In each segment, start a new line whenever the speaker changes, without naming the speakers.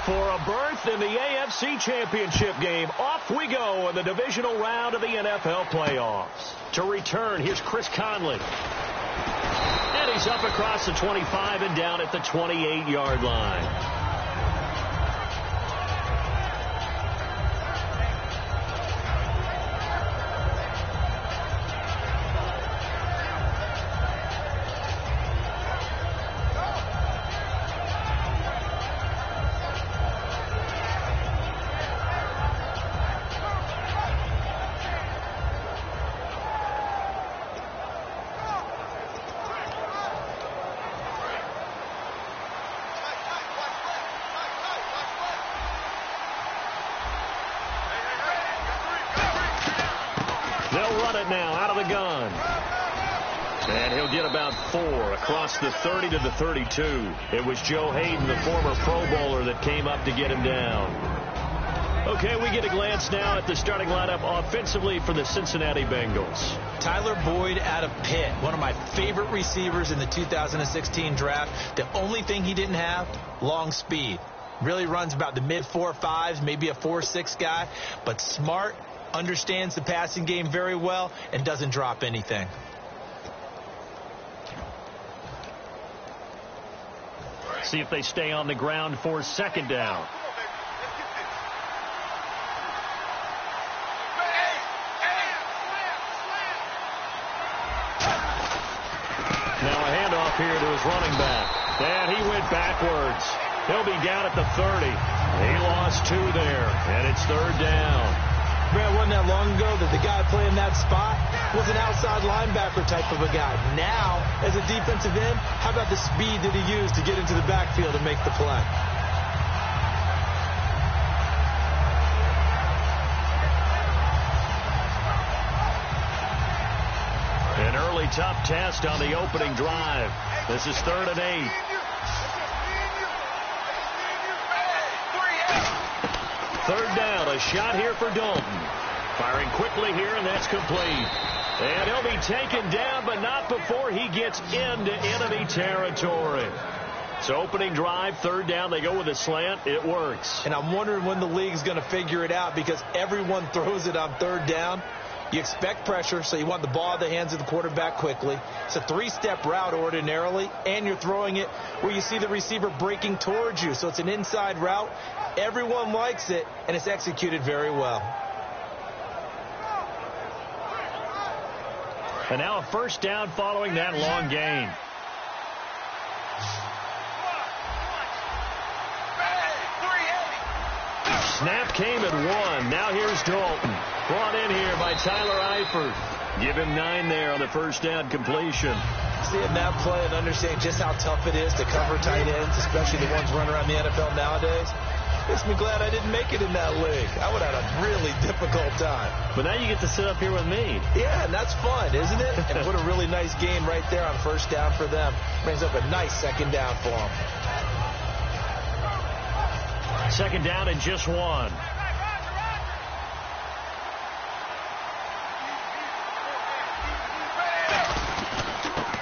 For a berth in the AFC Championship game, off we go in the divisional round of the NFL playoffs. To return, here's Chris Conley. And he's up across the 25 and down at the 28-yard line. They'll run it now out of the gun. And he'll get about 4 across the 30 to the 32. It was Joe Hayden, the former Pro Bowler, that came up to get him down. Okay, we get a glance now at the starting lineup offensively for the Cincinnati Bengals.
Tyler Boyd out of Pitt, one of my favorite receivers in the 2016 draft. The only thing he didn't have, long speed. Really runs about the mid-4.5s, maybe a 4.6 guy, but smart, understands the passing game very well, and doesn't drop anything.
See if they stay on the ground for second down. Now a handoff here to his running back. And he went backwards. He'll be down at the 30. He lost 2 there, and it's third down.
Man, it wasn't that long ago that the guy playing that spot was an outside linebacker type of a guy. Now, as a defensive end, how about the speed that he used to get into the backfield and make the play?
An early tough test on the opening drive. This is 3rd and 8. Third down, a shot here for Dalton. Firing quickly here, and that's complete. And he'll be taken down, but not before he gets into enemy territory. So opening drive, third down, they go with a slant. It works.
And I'm wondering when the league's going to figure it out, because everyone throws it on third down. You expect pressure, so you want the ball in the hands of the quarterback quickly. It's a 3-step route ordinarily, and you're throwing it where you see the receiver breaking towards you. So it's an inside route. Everyone likes it, and it's executed very well.
And now a first down following that long gain. Snap came at 1. Now here's Dalton. Brought in here by Tyler Eifert. Give him 9 there on the first down completion.
Seeing that play and understanding just how tough it is to cover tight ends, especially the ones running around the NFL nowadays, makes me glad I didn't make it in that league. I would have had a really difficult time.
But now you get to sit up here with me.
Yeah, and that's fun, isn't it? And put a really nice game right there on first down for them. Brings up a nice second down for them.
Second down and just 1.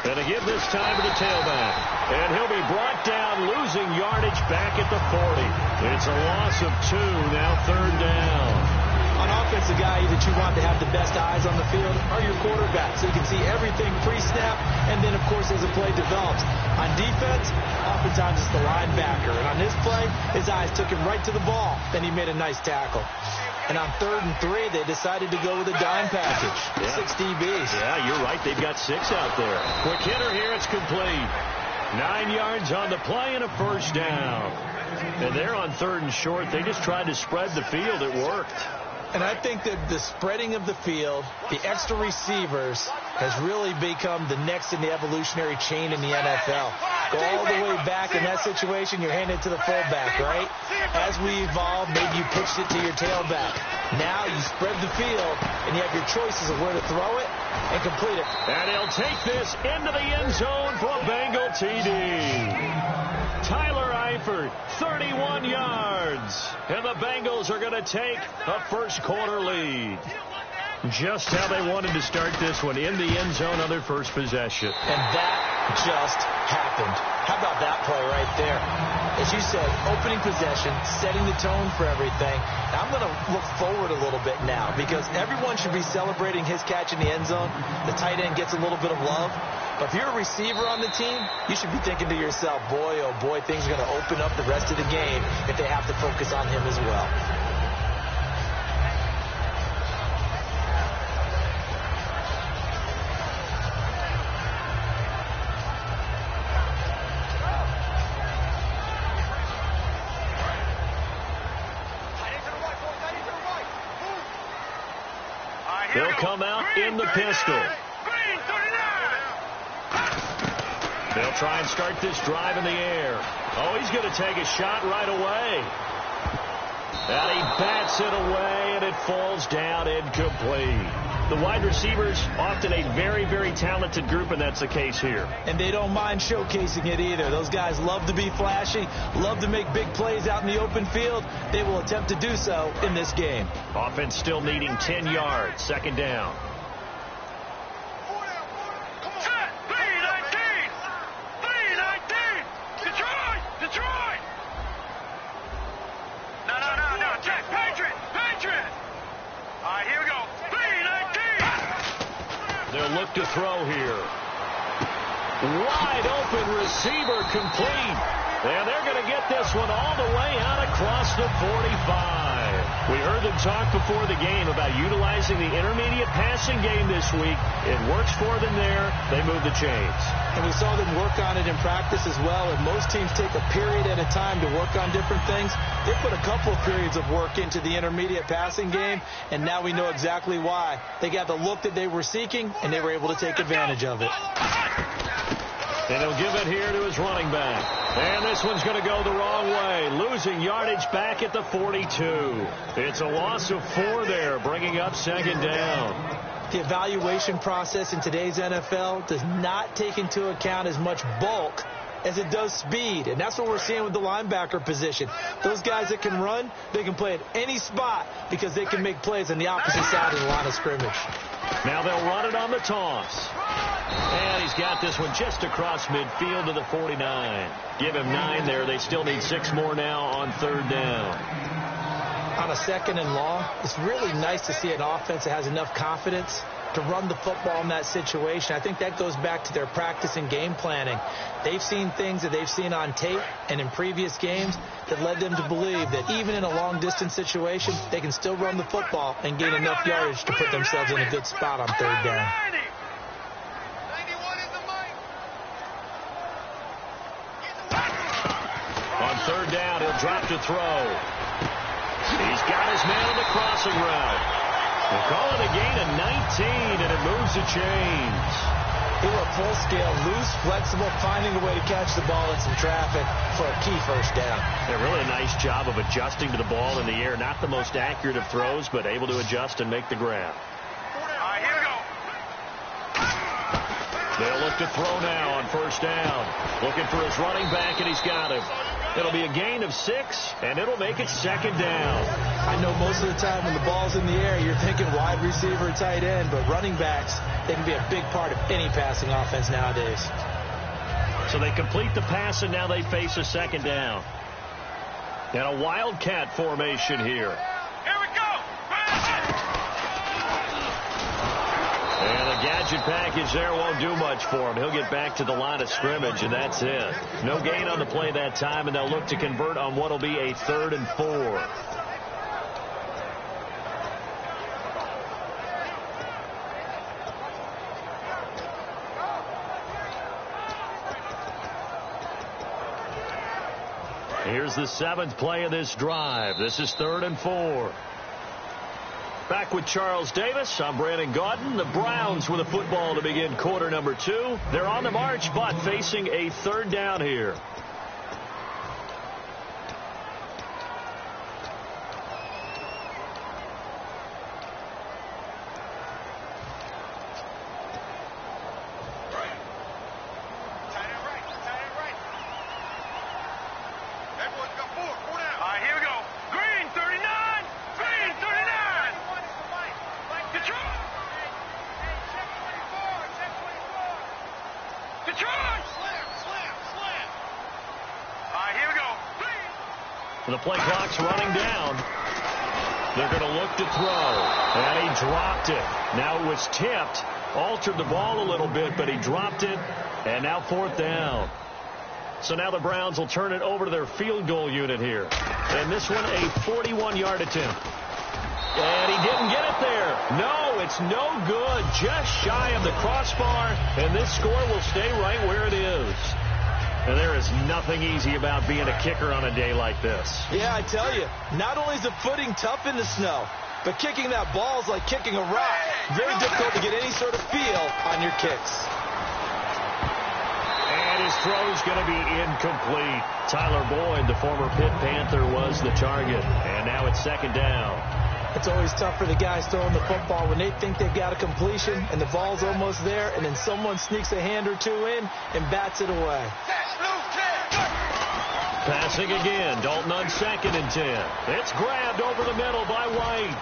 And again this time to the tailback. And he'll be brought down, losing yardage back at the 40. It's a loss of 2, now third down.
On offense, the guy that you want to have the best eyes on the field are your quarterbacks, so you can see everything pre-snap, and then, of course, as the play develops. On defense, oftentimes it's the linebacker. And on this play, his eyes took him right to the ball. Then he made a nice tackle. And on 3rd and 3, they decided to go with a dime package. Yeah. 6 DBs.
Yeah, you're right. They've got 6 out there. Quick hitter here. It's complete. 9 yards on the play and a first down. And they're on 3rd and short. They just tried to spread the field. It worked.
And I think that the spreading of the field, the extra receivers, has really become the next in the evolutionary chain in the NFL. Go all the way back in that situation, you're handed to the fullback, right? As we evolve, maybe you pitched it to your tailback. Now you spread the field, and you have your choices of where to throw it and complete it.
And he'll take this into the end zone for a Bengal TD. Tyler Eifert, 31 yards. And the Bengals are going to take a first quarter lead. Just how they wanted to start this one, in the end zone on their first possession.
And that just happened. How about that play right there? As you said, opening possession, setting the tone for everything. Now, I'm going to look forward a little bit now because everyone should be celebrating his catch in the end zone. The tight end gets a little bit of love. But if you're a receiver on the team, you should be thinking to yourself, boy, oh boy, things are going to open up the rest of the game if they have to focus on him as well.
They'll come out in the pistol. They'll try and start this drive in the air. Oh, he's going to take a shot right away. And he bats it away, and it falls down incomplete. The wide receivers, often a very, very talented group, and that's the case here.
And they don't mind showcasing it either. Those guys love to be flashy, love to make big plays out in the open field. They will attempt to do so in this game.
Offense still needing 10 yards. Second down. They'll look to throw here. Wide open receiver complete. And they're going to get this one all the way out across the 45. We heard them talk before the game about utilizing the intermediate passing game this week. It works for them there. They move the chains.
And we saw them work on it in practice as well. And most teams take a period at a time to work on different things. They put a couple of periods of work into the intermediate passing game, and now we know exactly why. They got the look that they were seeking, and they were able to take advantage of it.
And he'll give it here to his running back. And this one's going to go the wrong way, losing yardage back at the 42. It's a loss of 4 there, bringing up second down.
The evaluation process in today's NFL does not take into account as much bulk as it does speed, and that's what we're seeing with the linebacker position. Those guys that can run, they can play at any spot because they can make plays on the opposite side of the line of scrimmage.
Now they'll run it on the toss. And he's got this one just across midfield to the 49. Give him 9 there. They still need 6 more now on third down.
On a second and long, it's really nice to see an offense that has enough confidence to run the football in that situation. I think that goes back to their practice and game planning. They've seen things that they've seen on tape and in previous games that led them to believe that even in a long-distance situation, they can still run the football and gain enough yardage to put themselves in a good spot on third down.
On third down, he'll drop to throw. He's got his man on the crossing route. We'll call it a gain of 19, and it moves the chains.
They were full-scale, loose, flexible, finding a way to catch the ball in some traffic for a key first down.
Yeah, really a nice job of adjusting to the ball in the air. Not the most accurate of throws, but able to adjust and make the grab.
Here we go.
They'll look to throw now on first down. Looking for his running back, and he's got him. It'll be a gain of 6, and it'll make it second down.
I know most of the time when the ball's in the air, you're thinking wide receiver, tight end, but running backs, they can be a big part of any passing offense nowadays.
So they complete the pass, and now they face a second down. And a wildcat formation here.
Here we go.
And the gadget package there won't do much for him. He'll get back to the line of scrimmage, and that's it. No gain on the play that time, and they'll look to convert on what will be a 3rd and 4. Here's the 7th play of this drive. This is 3rd and 4. Back with Charles Davis. I'm Brandon Gaudin. The Browns with the football to begin quarter number 2. They're on the march, but facing a 3rd down here.
Here we go. Green 39. Green 39. Detroit. Detroit.
The play clock's running down. They're going to look to throw. And he dropped it. Now it was tipped. Altered the ball a little bit, but he dropped it. And now 4th down. So now the Browns will turn it over to their field goal unit here. And this one, a 41-yard attempt. And he didn't get it there. No, it's no good. Just shy of the crossbar. And this score will stay right where it is. And there is nothing easy about being a kicker on a day like this.
Yeah, I tell you, not only is the footing tough in the snow, but kicking that ball is like kicking a rock. Very difficult to get any sort of feel on your kicks.
And his throw's going to be incomplete. Tyler Boyd, the former Pitt Panther, was the target. And now it's 2nd down.
It's always tough for the guys throwing the football when they think they've got a completion and the ball's almost there, and then someone sneaks a hand or two in and bats it away.
Passing again. Dalton on 2nd and 10. It's grabbed over the middle by White.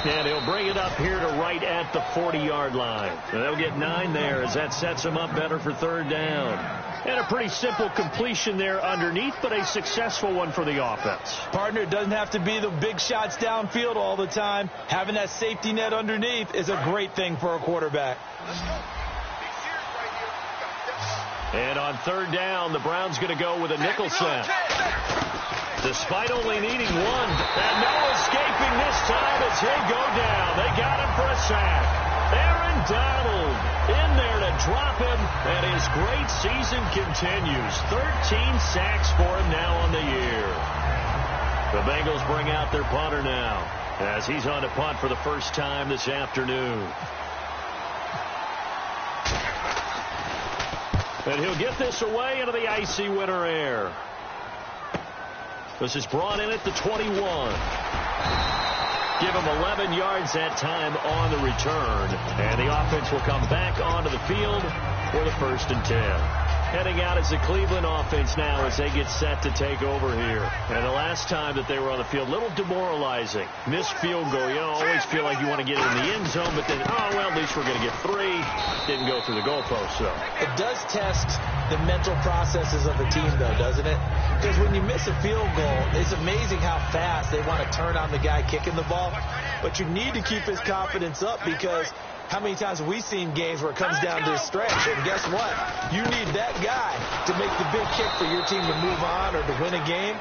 And he'll bring it up here to right at the 40-yard line. And they'll get 9 there as that sets them up better for 3rd down. And a pretty simple completion there underneath, but a successful one for the offense.
Partner, it doesn't have to be the big shots downfield all the time. Having that safety net underneath is a great thing for a quarterback.
And on 3rd down, the Browns going to go with a nickel set. Despite only needing 1, and no escaping this time as he'll go down. They got him for a sack. Aaron Donald in there to drop him, and his great season continues. 13 sacks for him now on the year. The Bengals bring out their punter now as he's on to punt for the first time this afternoon. And he'll get this away into the icy winter air. This is brought in at the 21. Give him 11 yards that time on the return. And the offense will come back onto the field for the 1st and 10. Heading out is the Cleveland offense now as they get set to take over here. And the last time that they were on the field, a little demoralizing. Missed field goal. You always feel like you want to get in the end zone, but then, oh, well, at least we're going to get 3. Didn't go through the goalpost, though.
It does test the mental processes of the team, though, doesn't it? Because when you miss a field goal, it's amazing how fast they want to turn on the guy kicking the ball. But you need to keep his confidence up because how many times have we seen games where it comes down to a stretch? And guess what? You need that guy to make the big kick for your team to move on or to win a game.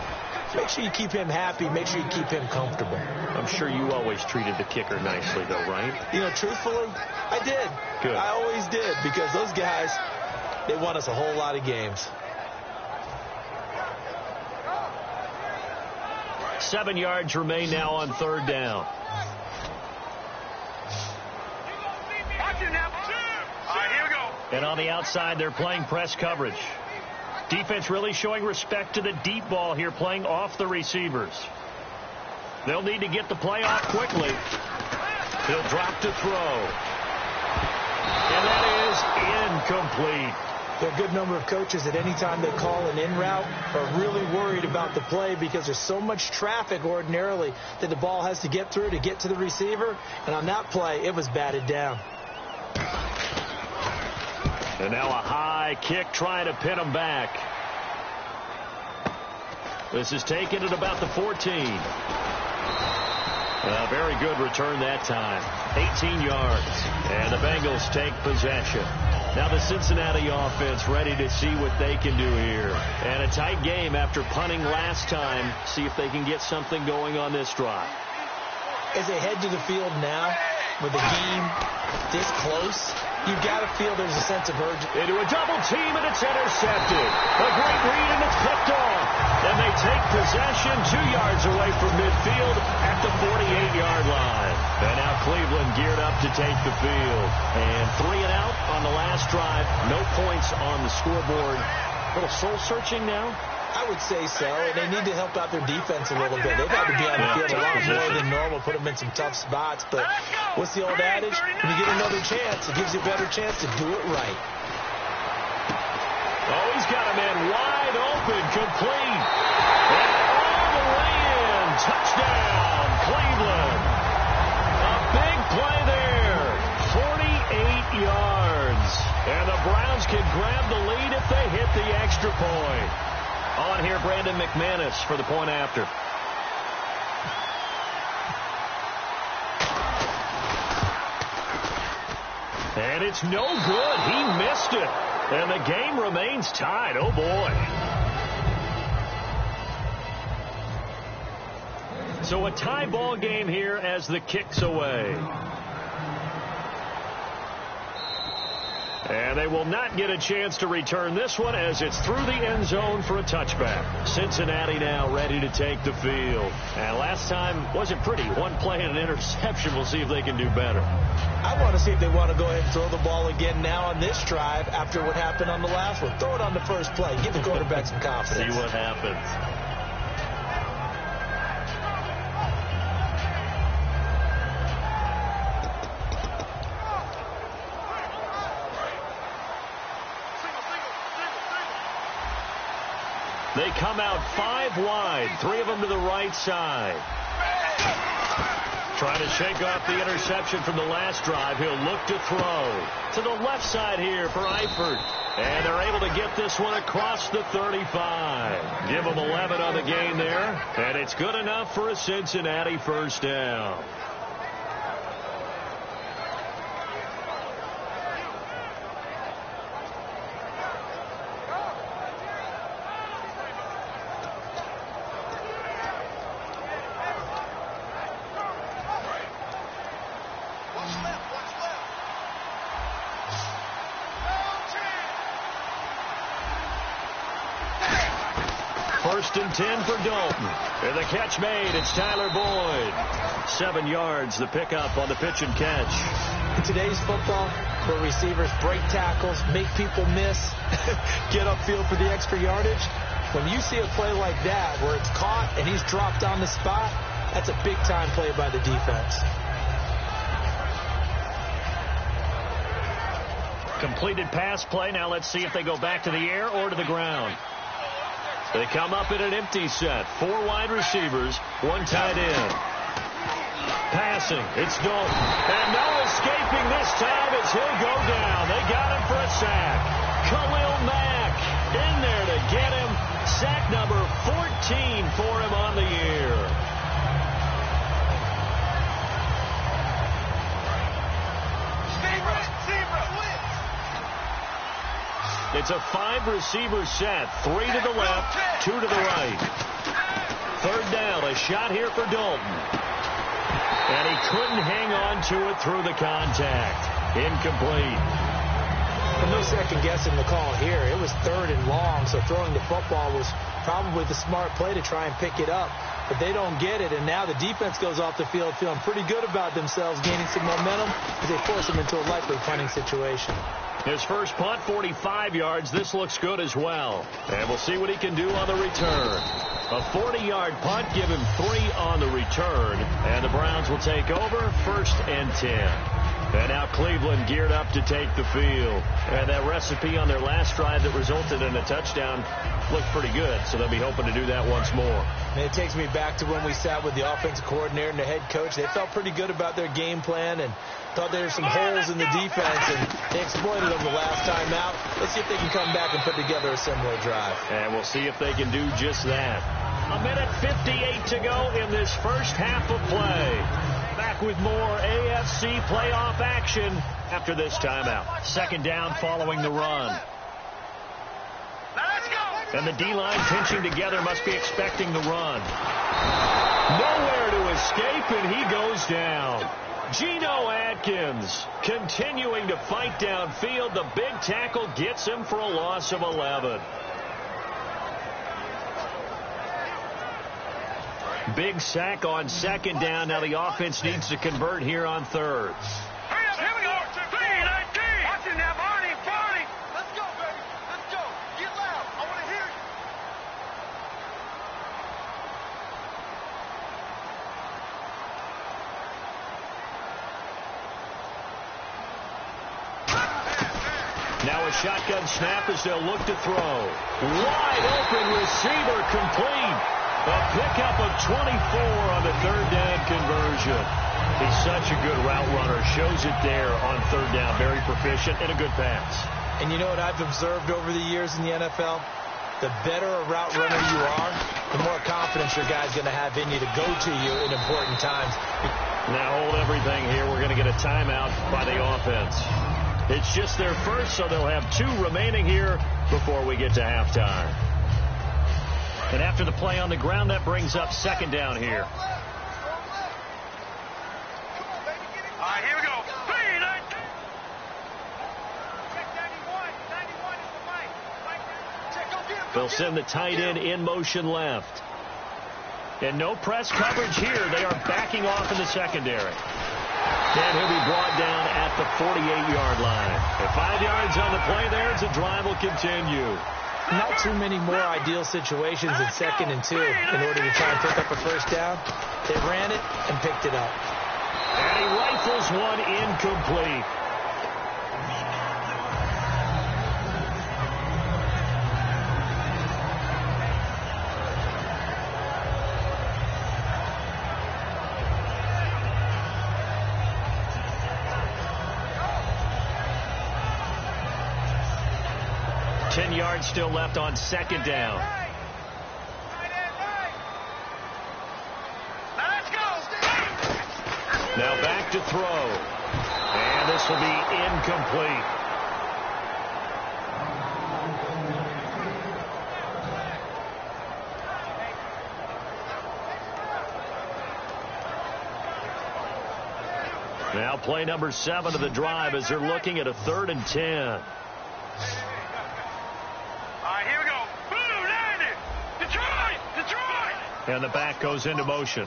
Make sure you keep him happy. Make sure you keep him comfortable.
I'm sure you always treated the kicker nicely, though, right?
You know, truthfully, I did.
Good.
I always did because those guys, they won us a whole lot of games.
7 yards remain now on 3rd down. And on the outside, they're playing press coverage. Defense really showing respect to the deep ball here, playing off the receivers. They'll need to get the play off quickly. He'll drop to throw. And that is incomplete.
There are a good number of coaches at any time they call an in route are really worried about the play because there's so much traffic ordinarily that the ball has to get through to get to the receiver. And on that play, it was batted down.
And now a high kick trying to pin him back. This is taken at about the 14. A very good return that time. 18 yards. And the Bengals take possession. Now the Cincinnati offense ready to see what they can do here. And a tight game after punting last time. See if they can get something going on this drive.
As they head to the field now, with the game this close, you've got to feel there's a sense of urgency.
Into a double team, and it's intercepted. A great read, and it's picked off. And they take possession 2 yards away from midfield at the 48-yard line. And now Cleveland geared up to take the field. And 3 and out on the last drive. No points on the scoreboard. A little soul-searching now.
I would say so, and they need to help out their defense a little bit. They've had to be on the field a lot more than normal, put them in some tough spots. But what's the old adage? When you get another chance, it gives you a better chance to do it right.
Oh, he's got a man wide open, complete. And all the way in. Touchdown, Cleveland. A big play there. 48 yards. And the Browns can grab the lead if they hit the extra point. On here, Brandon McManus for the point after. And it's no good. He missed it. And the game remains tied. Oh, boy. So a tie ball game here as the kick's away. And they will not get a chance to return this one as it's through the end zone for a touchback. Cincinnati now ready to take the field. And last time wasn't pretty. One play and an interception. We'll see if they can do better.
I want to see if they want to go ahead and throw the ball again now on this drive after what happened on the last one. Throw it on the first play. Give the quarterback some confidence.
See what happens. They come out 5 wide, 3 of them to the right side. Trying to shake off the interception from the last drive. He'll look to throw to the left side here for Eifert. And they're able to get this one across the 35. Give them 11 on the game there. And it's good enough for a Cincinnati first down. First and 10 for Dalton. And the catch made. It's Tyler Boyd. 7 yards, the pickup on the pitch and catch.
In today's football, where receivers break tackles, make people miss, get upfield for the extra yardage, when you see a play like that where it's caught and he's dropped on the spot, that's a big-time play by the defense.
Completed pass play. Now let's see if they go back to the air or to the ground. They come up in an empty set. 4 wide receivers, 1 tight end. Passing, it's Dalton. And no escaping this time as he'll go down. They got him for a sack. Khalil Mack in there to get him. Sack number 14 for him on the year. It's a 5-receiver set. 3 to the left, 2 to the right. Third down, a shot here for Dalton. And he couldn't hang on to it through the contact. Incomplete.
And no second guessing the call here. It was 3rd and long, so throwing the football was probably the smart play to try and pick it up. But they don't get it, and now the defense goes off the field feeling pretty good about themselves, gaining some momentum as they force them into a likely punting situation.
His first punt, 45 yards. This looks good as well. And we'll see what he can do on the return. A 40-yard punt, give him 3 on the return. And the Browns will take over, 1st and 10. And now Cleveland geared up to take the field. And that recipe on their last drive that resulted in a touchdown looked pretty good, so they'll be hoping to do that once more.
And it takes me back to when we sat with the offensive coordinator and the head coach. They felt pretty good about their game plan and thought there were some holes in the defense, and they exploited them the last time out. Let's see if they can come back and put together a similar drive.
And we'll see if they can do just that. 1:58 to go in this first half of play. Back with more AFC playoff action after this timeout. 2nd down following the run. And the D-line pinching together, must be expecting the run. Nowhere to escape, and he goes down. Geno Atkins continuing to fight downfield. The big tackle gets him for a loss of 11. Big sack on 2nd down. Now the offense needs to convert here on 3rd.
Here we go. 3-19. Watch it now, Barney. Barney. Let's go, baby. Let's go. Get loud. I want to hear you.
Now a shotgun snap as they'll look to throw. Wide open receiver complete. A pickup of 24 on the 3rd down conversion. He's such a good route runner. Shows it there on 3rd down. Very proficient and a good pass.
And you know what I've observed over the years in the NFL? The better a route runner you are, the more confidence your guy's going to have in you to go to you in important times.
Now hold everything here. We're going to get a timeout by the offense. It's just their first, so they'll have 2 remaining here before we get to halftime. And after the play on the ground, that brings up 2nd down here.
All right, here we go. 3, 9. Check 91. 91 is the mic. Check, go get him.
They'll send the tight end in motion left. And no press coverage here. They are backing off in the secondary. And he'll be brought down at the 48-yard line. At 5 yards on the play there, the drive will continue.
Not too many more ideal situations in 2nd and 2 in order to try and pick up a first down. They ran it and picked it up.
And he rifles one incomplete. Yards still left on 2nd down. Now back to throw. And this will be incomplete. Now play number 7 of the drive as they're looking at a 3rd and 10. And the back goes into motion.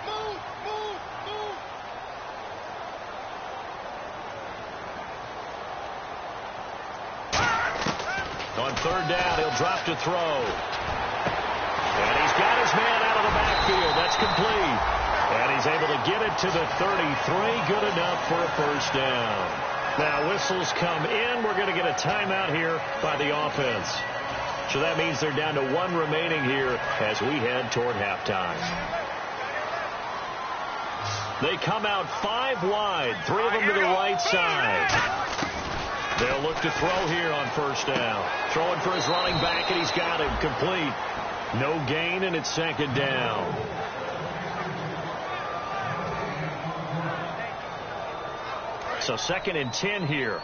Move.
On 3rd down, he'll drop to throw. And he's got his man out of the backfield. That's complete. And he's able to get it to the 33. Good enough for a first down. Now, whistles come in. We're going to get a timeout here by the offense. So that means they're down to 1 remaining here as we head toward halftime. They come out 5 wide, 3 of them to the right side. They'll look to throw here on first down. Throwing for his running back, and he's got him complete. No gain, and it's 2nd down. So 2nd and 10 here.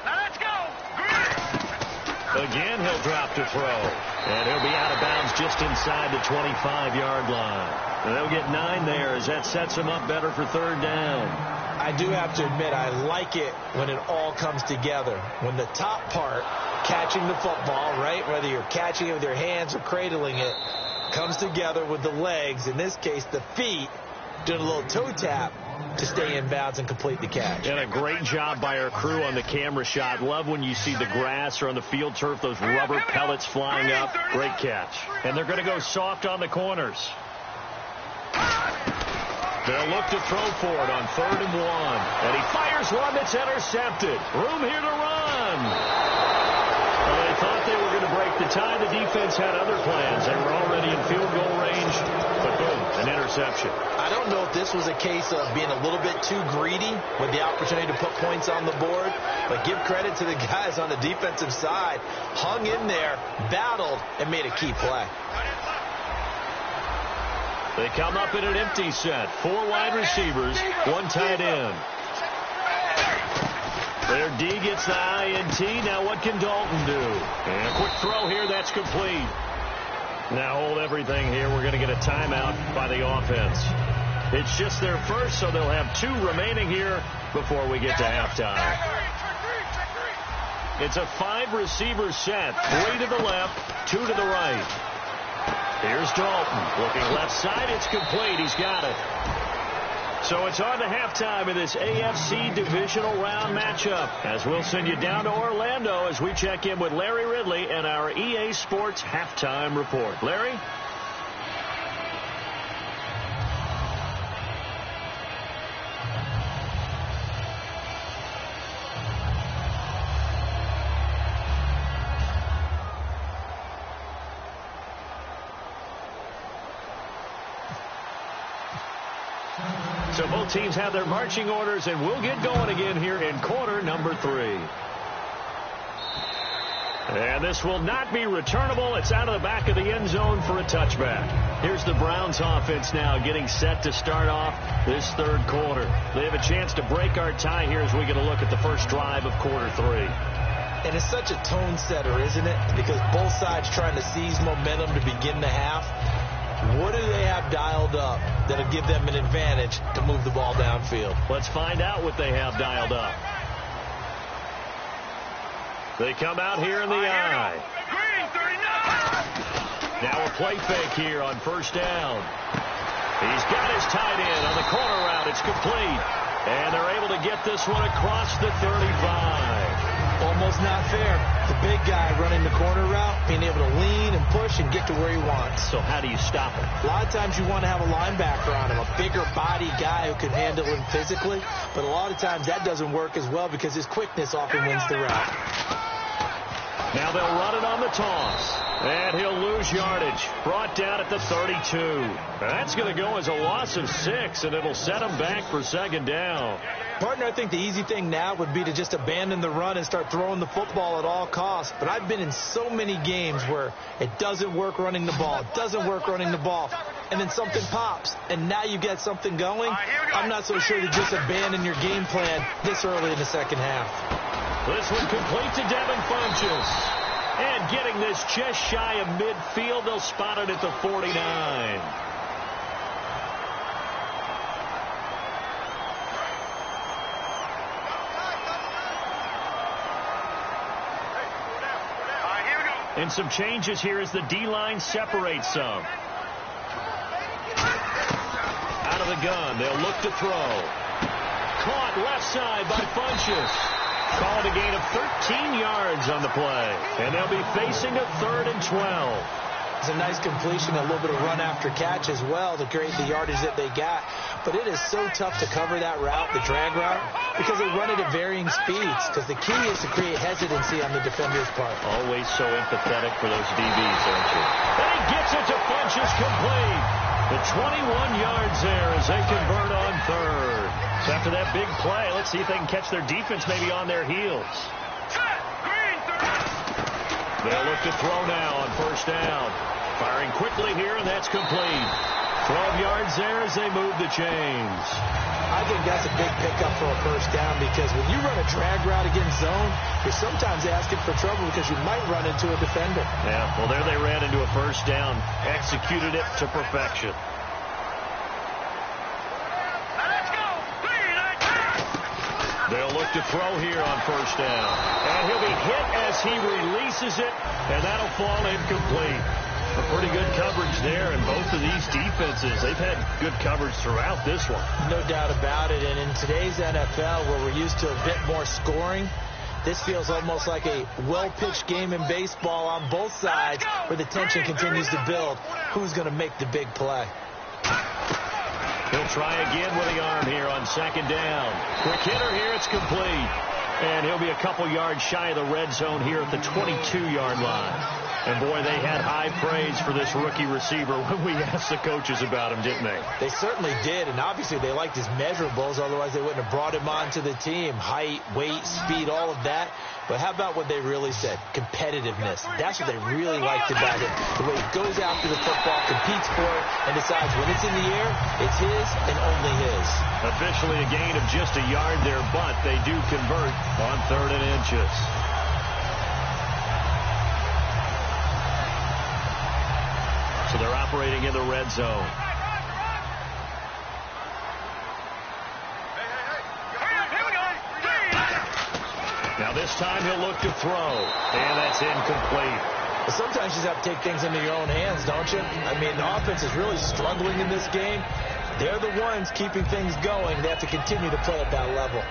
Let's go.
Again, he'll drop to throw. And he'll be out of bounds just inside the 25-yard line. And they'll get 9 there as that sets him up better for 3rd down.
I do have to admit, I like it when it all comes together. When the top part, catching the football, right, whether you're catching it with your hands or cradling it, comes together with the legs, in this case the feet, doing a little toe tap to stay in bounds and complete the catch.
And a great job by our crew on the camera shot. Love when you see the grass or on the field turf, those rubber pellets flying up. Great catch. And they're going to go soft on the corners. They'll look to throw for it on 3rd and 1. And he fires one that's intercepted. Room here to run. Well, they thought they were going to break the tie. The defense had other plans. They were already in field goal range. But boom, an interception.
I don't know if this was a case of being a little bit too greedy with the opportunity to put points on the board. But give credit to the guys on the defensive side. Hung in there, battled, and made a key play.
They come up in an empty set. 4 wide receivers, 1 tight end. Their D gets the INT. Now what can Dalton do? And a quick throw here. That's complete. Now hold everything here. We're going to get a timeout by the offense. It's just their first, so they'll have 2 remaining here before we get to halftime. It's a 5-receiver set. 3 to the left, 2 to the right. Here's Dalton. Looking left side. It's complete. He's got it. So it's on to halftime in this AFC divisional round matchup, as we'll send you down to Orlando as we check in with Larry Ridley and our EA Sports halftime report. Larry? So both teams have their marching orders, and we'll get going again here in quarter number 3. And this will not be returnable. It's out of the back of the end zone for a touchback. Here's the Browns offense now getting set to start off this third quarter. They have a chance to break our tie here as we get a look at the first drive of quarter 3.
And it's such a tone setter, isn't it? Because both sides trying to seize momentum to begin the half. What do they have dialed up that'll give them an advantage to move the ball downfield?
Let's find out what they have dialed up. They come out here in the eye. Now a play fake here on first down. He's got his tight end on the corner route. It's complete. And they're able to get this one across the 35.
Almost not fair. The big guy running the corner route, being able to lean and push and get to where he wants.
So how do you stop it?
A lot of times you want to have a linebacker on him, a bigger body guy who can handle him physically. But a lot of times that doesn't work as well because his quickness often wins the route.
Now they'll run it on the toss. And he'll lose yardage. Brought down at the 32. That's going to go as a loss of 6, and it'll set him back for second down.
Partner, I think the easy thing now would be to just abandon the run and start throwing the football at all costs. But I've been in so many games where it doesn't work running the ball. It doesn't work running the ball. And then something pops, and now you get something going. I'm not so sure to just abandon your game plan this early in the second half.
This one complete to Devin Funchess. And getting this just shy of midfield, they'll spot it at the 49. And some changes here as the D-line separates some. Out of the gun, they'll look to throw. Caught left side by Funchess. Called a gain of 13 yards on the play. And they'll be facing a 3rd and 12.
It's a nice completion, a little bit of run after catch as well to create the yardage that they got. But it is so tough to cover that route, the drag route, because they run it at varying speeds. Because the key is to create hesitancy on the defender's part.
Always so empathetic for those DBs, aren't you? And he gets it to Funchess complete. The 21 yards there as they convert on 3rd. So after that big play, let's see if they can catch their defense maybe on their heels. They'll look to throw now on first down. Firing quickly here, and that's complete. 12 yards there as they move the chains.
I think that's a big pickup for a first down because when you run a drag route against zone, you're sometimes asking for trouble because you might run into a defender.
Yeah, well, there they ran into a first down. Executed it to perfection. They'll look to throw here on first down. And he'll be hit as he releases it, and that'll fall incomplete. A pretty good coverage there, and both of these defenses, they've had good coverage throughout this one.
No doubt about it, and in today's NFL, where we're used to a bit more scoring, this feels almost like a well-pitched game in baseball on both sides where the tension continues to build. Who's going to make the big play?
He'll try again with the arm here on second down. Quick hitter here, it's complete. And he'll be a couple yards shy of the red zone here at the 22-yard line. And, boy, they had high praise for this rookie receiver when we asked the coaches about him, didn't they?
They certainly did, and obviously they liked his measurables, otherwise they wouldn't have brought him onto the team. Height, weight, speed, all of that. But how about what they really said? Competitiveness. That's what they really liked about him. The way he goes after the football, competes for it, and decides when it's in the air, it's his and only his. Officially a gain of just a yard there, but they do convert on 3rd and inches. So they're operating in the red zone. Now this time he'll look to throw, and that's incomplete. But sometimes you just have to take things into your own hands, don't you? I mean, the offense is really struggling in this game. They're the ones keeping things going. They have to continue to play at that level.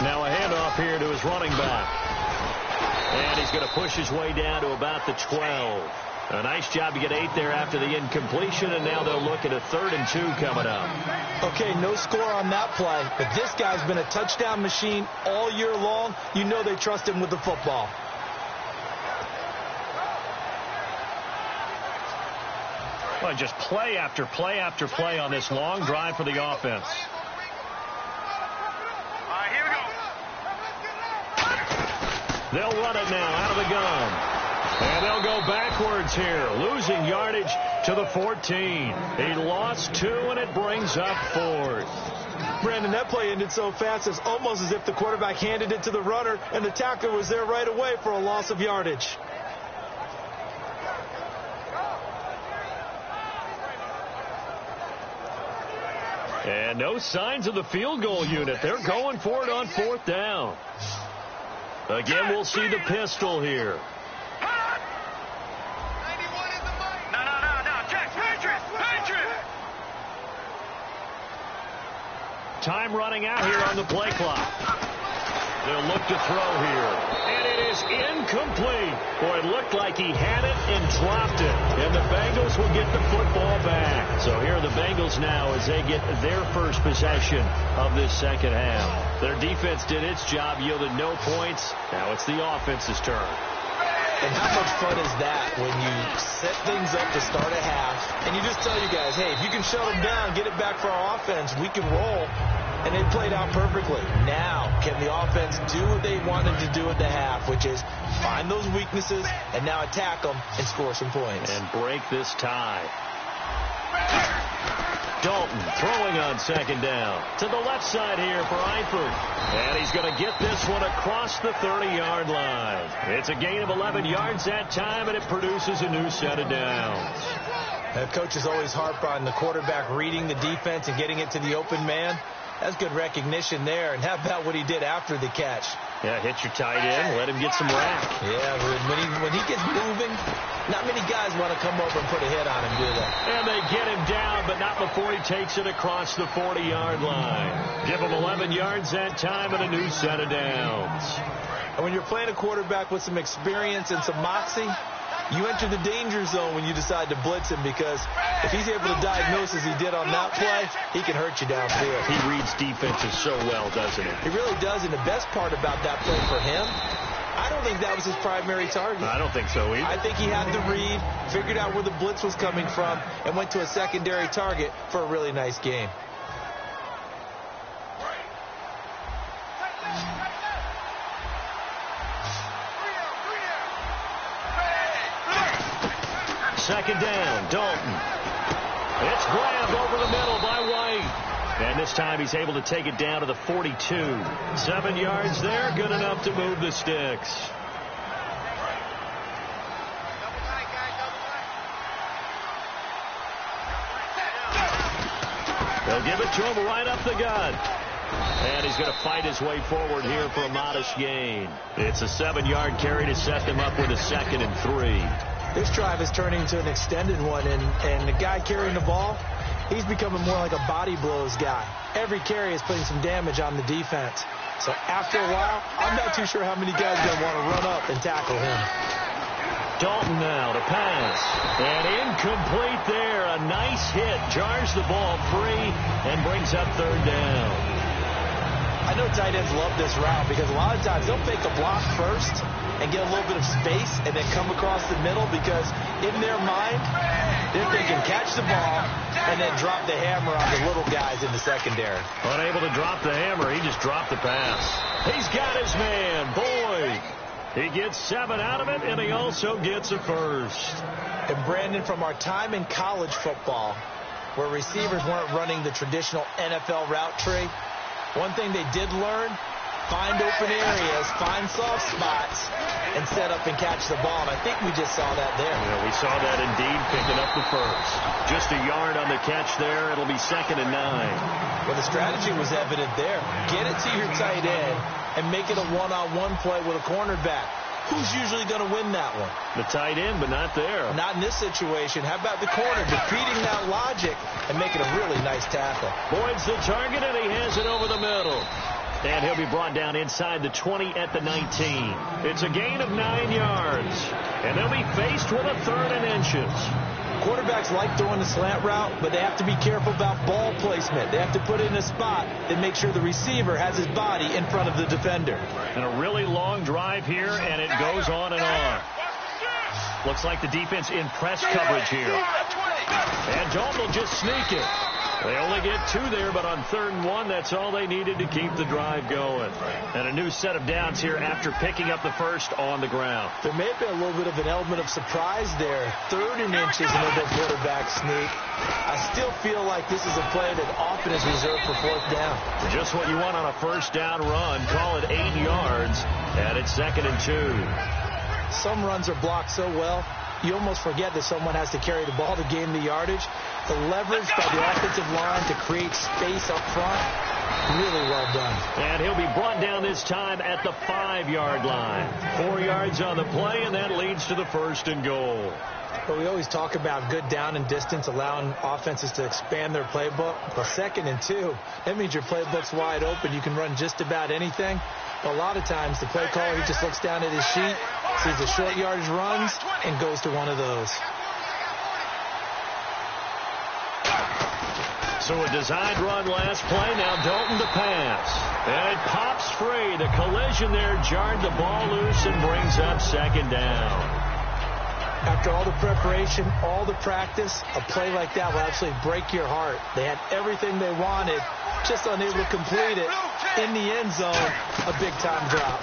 Now a handoff here to his running back. And he's going to push his way down to about the 12. A nice job to get 8 there after the incompletion, and now they'll look at a 3rd and 2 coming up.
Okay, no score on that play, but this guy's been a touchdown machine all year long. You know they trust him with the football.
Well, just play after play after play on this long drive for the offense.
All right, here we go.
They'll run it now out of the gun. And they'll go backwards here, losing yardage to the 14. He lost 2, and it brings up 4th.
Brandon, that play ended so fast, it's almost as if the quarterback handed it to the runner, and the tackler was there right away for a loss of yardage.
And no signs of the field goal unit. They're going for it on 4th down. Again, we'll see the pistol here. Time running out here on the play clock. They'll look to throw here. And it is incomplete. Boy, it looked like he had it and dropped it. And the Bengals will get the football back. So here are the Bengals now as they get their first possession of this second half. Their defense did its job, yielded no points. Now it's the offense's turn.
And how much fun is that when you set things up to start a half, and you just tell you guys, hey, if you can shut them down, get it back for our offense, we can roll. And it played out perfectly. Now, can the offense do what they wanted to do at the half, which is find those weaknesses and now attack them and score some points.
And break this tie. Dalton throwing on second down. To the left side here for Eifert. And he's going to get this one across the 30-yard line. It's a gain of 11 yards that time, and it produces a new set of downs.
The coaches always harp on the quarterback reading the defense and getting it to the open man. That's good recognition there. And how about what he did after the catch?
Yeah, hit your tight end, let him get some rack.
Yeah, when he gets moving, not many guys want to come over and put a hit on him, do they?
And they get him down, but not before he takes it across the 40-yard line. Give him 11 yards that time and a new set of downs.
And when you're playing a quarterback with some experience and some moxie, you enter the danger zone when you decide to blitz him, because if he's able to diagnose as he did on that play, he can hurt you downfield.
He reads defenses so well, doesn't he?
He really does, and the best part about that play for him, I don't think that was his primary target.
I don't think so either.
I think he had the read, figured out where the blitz was coming from, and went to a secondary target for a really nice game.
Second down, Dalton. It's grabbed over the middle by White. And this time he's able to take it down to the 42. 7 yards there, good enough to move the sticks. They'll give it to him right up the gut. And he's going to fight his way forward here for a modest gain. It's a 7-yard carry to set them up with a 2nd and 3.
This drive is turning into an extended one, and the guy carrying the ball, he's becoming more like a body blows guy. Every carry is putting some damage on the defense. So after a while, I'm not too sure how many guys are going to want to run up and tackle him.
Dalton now to pass. And incomplete there. A nice hit. Jars the ball free and brings up 3rd down.
I know tight ends love this route because a lot of times they'll fake a block first and get a little bit of space and then come across the middle, because in their mind, they're thinking catch the ball and then drop the hammer on the little guys in the secondary.
Unable to drop the hammer, he just dropped the pass. He's got his man, Boyd. He gets 7 out of it, and he also gets a first.
And Brandon, from our time in college football, where receivers weren't running the traditional NFL route tree, one thing they did learn, find open areas, find soft spots, and set up and catch the ball. And I think we just saw that there.
Yeah, we saw that indeed, picking up the first. Just a yard on the catch there. It'll be 2nd and 9.
Well, the strategy was evident there. Get it to your tight end and make it a one-on-one play with a cornerback. Who's usually going to win that one?
The tight end, but not there.
Not in this situation. How about the corner defeating that logic and making a really nice tackle?
Boyd's the target, and he has it over the middle. And he'll be brought down inside the 20 at the 19. It's a gain of 9 yards. And they'll be faced with a 3rd and inches.
Quarterbacks like throwing the slant route, but they have to be careful about ball placement. They have to put it in a spot that makes sure the receiver has his body in front of the defender.
And a really long drive here, and it goes on and on. Looks like the defense in press coverage here. And Dalton will just sneak it. They only get 2 there, but on 3rd and 1, that's all they needed to keep the drive going. And a new set of downs here after picking up the first on the ground.
There may have been a little bit of an element of surprise there. 3rd and inches and a quarterback sneak. I still feel like this is a play that often is reserved for 4th down.
Just what you want on a 1st down run. Call it 8 yards, and it's 2nd and 2.
Some runs are blocked so well, you almost forget that someone has to carry the ball to gain the yardage. The leverage by the offensive line to create space up front, really well done.
And he'll be brought down this time at the 5-yard line. 4 yards on the play, and that leads to the 1st and goal.
But we always talk about good down and distance, allowing offenses to expand their playbook. But 2nd and 2, that means your playbook's wide open. You can run just about anything. But a lot of times, the play caller, he just looks down at his sheet, sees the short yardage runs, and goes to one of those.
So a designed run last play. Now Dalton to pass. And it pops free. The collision there jarred the ball loose and brings up 2nd down.
After all the preparation, all the practice, a play like that will absolutely break your heart. They had everything they wanted, just unable to complete it. In the end zone, a big-time drop.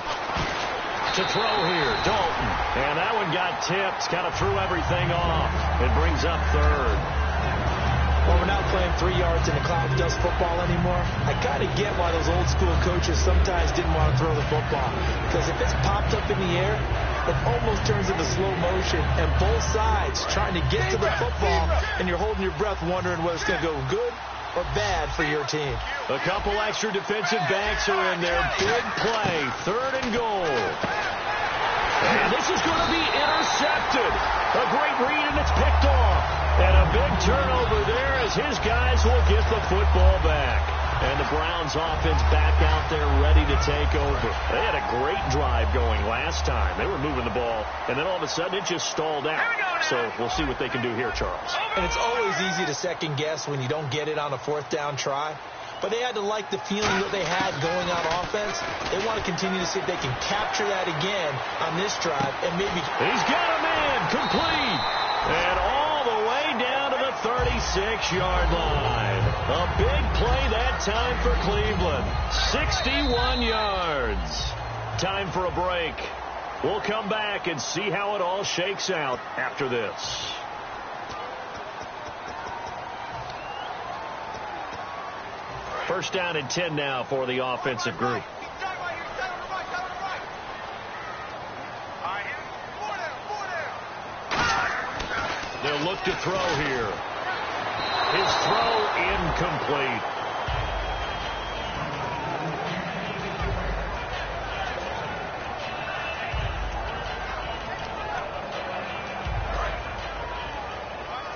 To throw here, Dalton. And that one got tipped. Kind of threw everything off. It brings up 3rd.
Well, we're not playing 3 yards in the cloud of dust football anymore. I kind of get why those old-school coaches sometimes didn't want to throw the football. Because if it's popped up in the air, it almost turns into slow motion. And both sides trying to get to the football, and you're holding your breath wondering whether it's going to go good or bad for your team.
A couple extra defensive backs are in there. Big play, 3rd and goal. And this is going to be intercepted. A great read, and it's picked off. And a big turnover there as his guys will get the football back. And the Browns offense back out there ready to take over. They had a great drive going last time. They were moving the ball, and then all of a sudden it just stalled out. So we'll see what they can do here, Charles.
And it's always easy to second guess when you don't get it on a 4th down try. But they had to like the feeling that they had going on offense. They want to continue to see if they can capture that again on this drive and maybe...
He's got a man complete. And all the way down to the 36-yard line. A big play that time for Cleveland. 61 yards. Time for a break. We'll come back and see how it all shakes out after this. First down and 10 now for the offensive group. They'll look to throw here. His throw incomplete.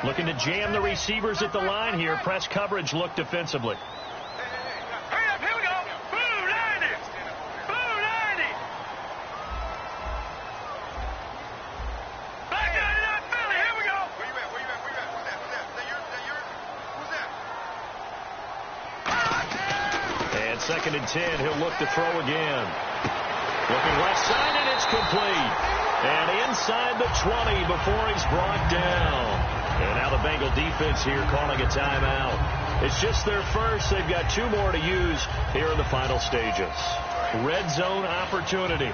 Looking to jam the receivers at the line here. Press coverage look defensively. Second and 10, he'll look to throw again. Looking left side, and it's complete. And inside the 20 before he's brought down. And now the Bengal defense here calling a timeout. It's just their first. They've got 2 more to use here in the final stages. Red zone opportunity.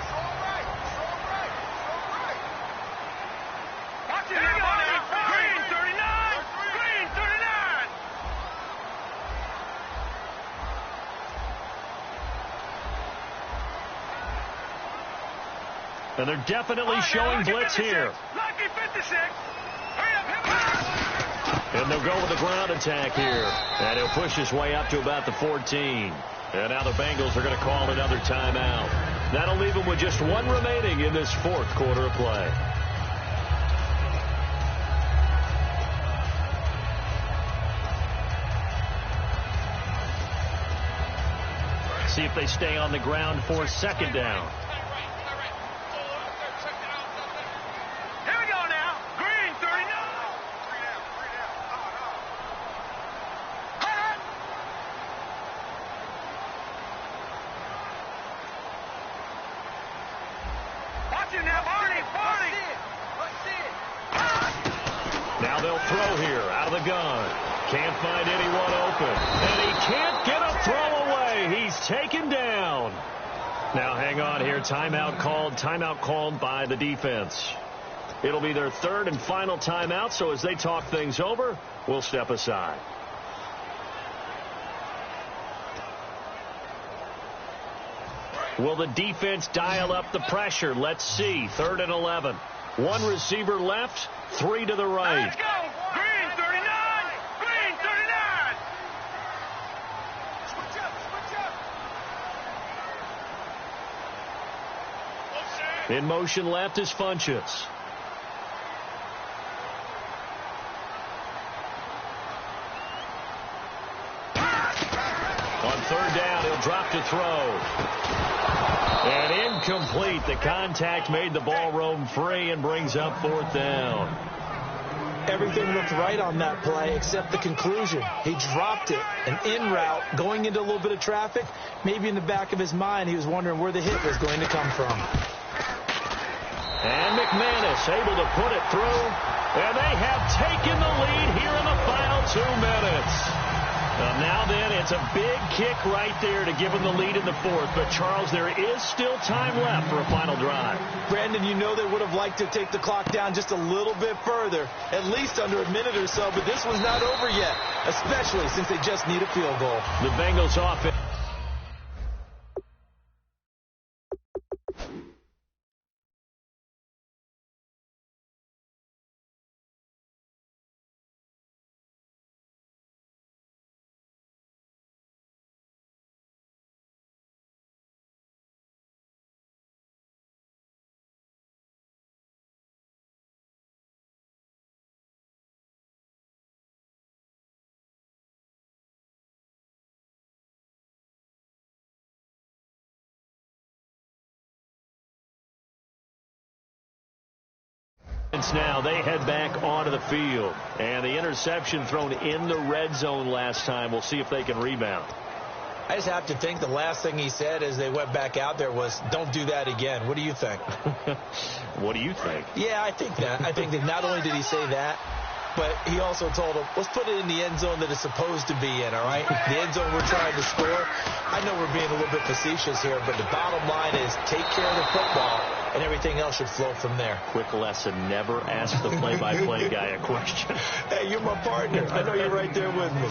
And they're definitely showing blitz here. And they'll go with the ground attack here. And he'll push his way up to about the 14. And now the Bengals are going to call another timeout. That'll leave them with just 1 remaining in this 4th quarter of play. See if they stay on the ground for second down.
Here we go now. Green, 39. Watch it now, Barney.
Now they'll throw here out of the gun. Can't find anyone open. And he can't get a throw away. He's taken down. Now hang on here. Timeout called by the defense. It'll be their third and final timeout, so as they talk things over, we'll step aside. Will the defense dial up the pressure? Let's see. 3rd and 11. One receiver left, 3 to the right.
Let's go. Green, 39. Green, 39. Switch up.
In motion left is Funchess. On 3rd down, he'll drop to throw. And incomplete. The contact made the ball roam free and brings up 4th down.
Everything looked right on that play except the conclusion. He dropped it, an in route, going into a little bit of traffic. Maybe in the back of his mind, he was wondering where the hit was going to come from.
And McManus able to put it through. And they have taken the lead here in the final 2 minutes. Now then, it's a big kick right there to give them the lead in the 4th. But, Charles, there is still time left for a final drive.
Brandon, you know they would have liked to take the clock down just a little bit further, at least under a minute or so. But this one's not over yet, especially since they just need a field goal.
The Bengals offense. Now they head back onto the field, and the interception thrown in the red zone last time. We'll see if they can rebound.
I just have to think the last thing he said as they went back out there was, don't do that again. What do you think?
What do you think?
Yeah, I think that not only did he say that, but he also told him, let's put it in the end zone that it's supposed to be in, all right? The end zone we're trying to score. I know we're being a little bit facetious here, but the bottom line is take care of the football, and everything else should flow from there.
Quick lesson, never ask the play-by-play guy a question.
Hey, you're my partner. I know you're right there with me.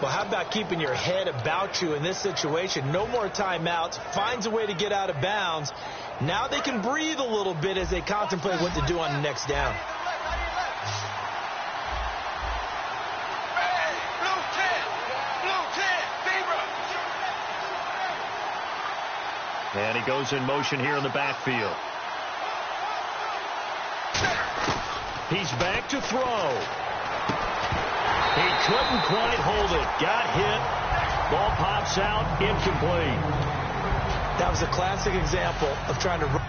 Well, how about keeping your head about you in this situation? No more timeouts. Finds a way to get out of bounds. Now they can breathe a little bit as they contemplate what to do on the next down.
And he goes in motion here in the backfield. He's back to throw. He couldn't quite hold it. Got hit. Ball pops out. Incomplete.
That was a classic example of trying to run.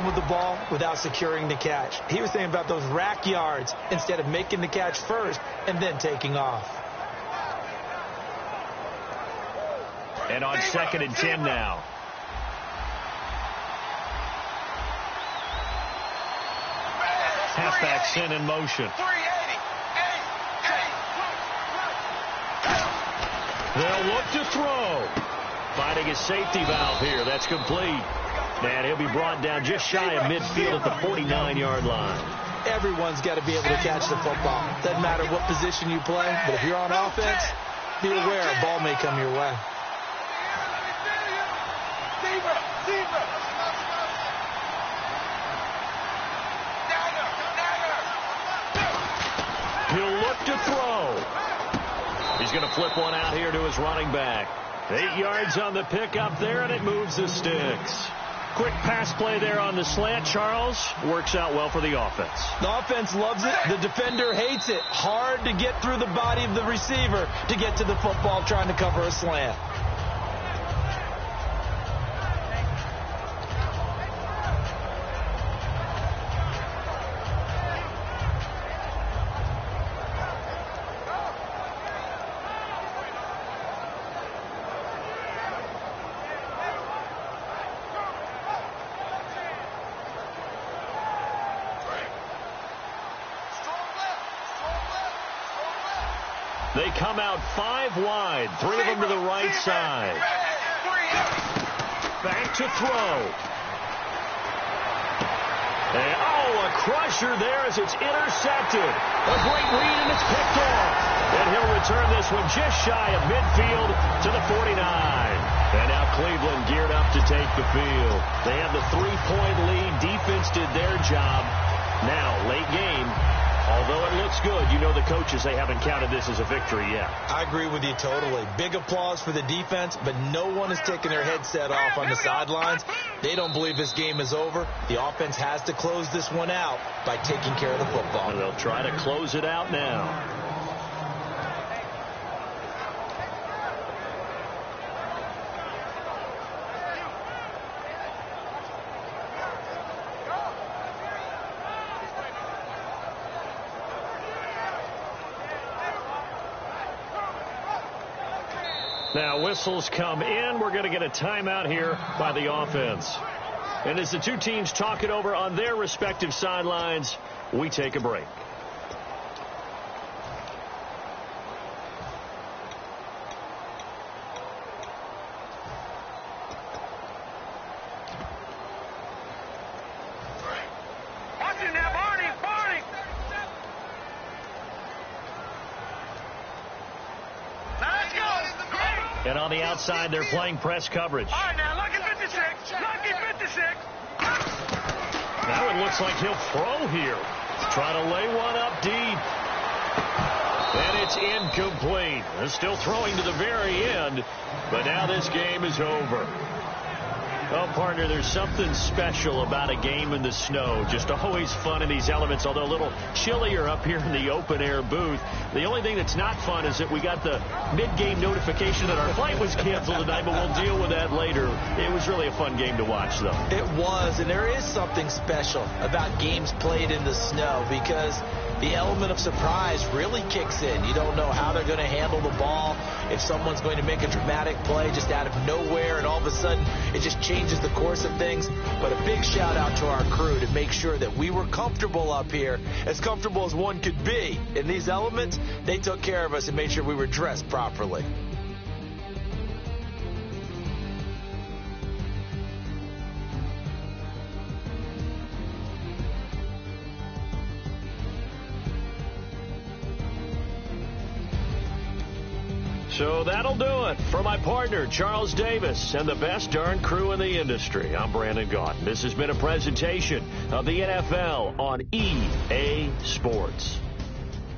With the ball without securing the catch. He was thinking about those rack yards instead of making the catch first and then taking off.
And on 2nd and 10 now. Halfback sent in motion. They'll look to throw. Finding a safety valve here. That's complete. And he'll be brought down just shy of midfield at the 49-yard line.
Everyone's got to be able to catch the football. Doesn't matter what position you play, but if you're on offense, be aware a ball may come your way.
He's going to flip one out here to his running back. 8 yards on the pickup there, and it moves the sticks. Quick pass play there on the slant, Charles. Works out well for the offense.
The offense loves it. The defender hates it. Hard to get through the body of the receiver to get to the football trying to cover a slant.
They come out 5 wide, 3 of them to the right side. Back to throw. And, a crusher there as it's intercepted. A great read, and it's picked off. And he'll return this one just shy of midfield to the 49. And now Cleveland geared up to take the field. They have the 3-point lead. Defense did their job. Now, late game. Although it looks good, you know the coaches, they haven't counted this as a victory yet.
I agree with you totally. Big applause for the defense, but no one is taking their headset off on the sidelines. They don't believe this game is over. The offense has to close this one out by taking care of the football.
And they'll try to close it out now. Now whistles come in. We're going to get a timeout here by the offense. And as the two teams talk it over on their respective sidelines, we take a break. And on the outside, they're playing press coverage.
All right, now, lucky 56. Lucky 56.
Now it looks like he'll throw here. Try to lay one up deep. And it's incomplete. They're still throwing to the very end, but now this game is over. Well, partner, there's something special about a game in the snow. Just always fun in these elements, although a little chillier up here in the open-air booth. The only thing that's not fun is that we got the mid-game notification that our flight was canceled tonight, but we'll deal with that later. It was really a fun game to watch, though.
It was, and there is something special about games played in the snow because the element of surprise really kicks in. You don't know how they're going to handle the ball, if someone's going to make a dramatic play just out of nowhere, and all of a sudden it just changes the course of things. But a big shout out to our crew to make sure that we were comfortable up here, as comfortable as one could be. In these elements, they took care of us and made sure we were dressed properly.
So that'll do it. For my partner, Charles Davis, and the best darn crew in the industry, I'm Brandon Gaudin. This has been a presentation of the NFL on EA Sports.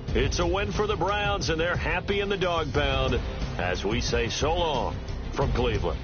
It's a win for the Browns, and they're happy in the dog pound as we say so long from Cleveland.